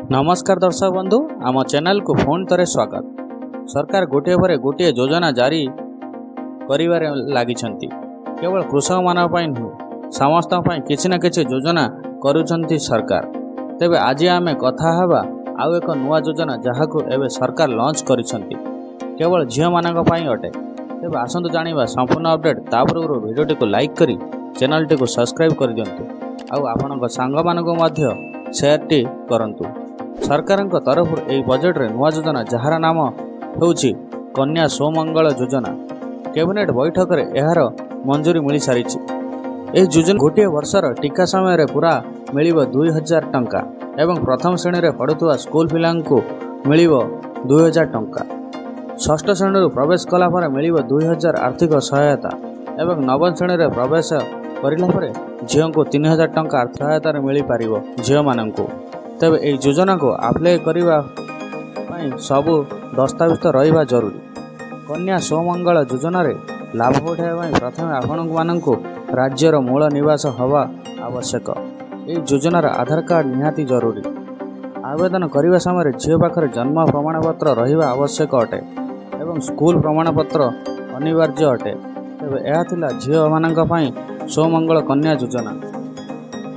नमस्कार दर्शक बंधु आम चैनल को फोन तरे स्वागत। सरकार गोटे पर गोटे योजना जारी करिवार लागिछंती। केवल कृषक मानक पई नुहे समस्त पई किछि न किछि योजना करूछंती सरकार। तेबे आज आमे कथा हबा आउ एक नुआ योजना जहाको एबे सरकार लॉन्च करिछंती, केवल झियो मानक पई अटे। तेबे आसंतु जानिबा संपूर्ण अपडेट। तापूर्व वीडियो को लाइक करी चैनल को सब्सक्राइब कर दियंतु आउ आपनक सांग मानक मध्य शेयर टी करंतु। सरकार तरफ यह बजेट रे नुआ योजना जहार नाम होउछि कन्या सोमंगल योजना कैबिनेट बैठक रे एहार मंजूरी मिल सारी। यह योजना गोटे वर्षर टीका समय पूरा मिलिबो 2000 टंका एवं प्रथम श्रेणी रे पढ़ुवा स्कूल पिलांको मिलिबो 2000 टंका। षष्ठ श्रेणी प्रवेश कला पर मिलिबो 2000 आर्थिक सहायता एवं नवम श्रेणी रे प्रवेश करिला परे झियो को 3000 टंका आर्थिक सहायता मिल पारिबो झियो मानंको। तेबे यह योजना को अप्लाई करने सबू दस्तावेज तो रहा जरूरी। कन्या सोमंगल योजना रे लाभ उठाइबा प्रथम आपण मानक राज्यर मूल निवास हवा आवश्यक। यह योजनार आधार कार्ड निहाती जरूरी। आवेदन करने समय झील पाखे जन्म प्रमाणपत्र रहा आवश्यक अटे एवं स्कूल प्रमाणपत्र अनिवार्य अटे। तेबे यह थिला झील मानक पई सोमंगल कन्या योजना।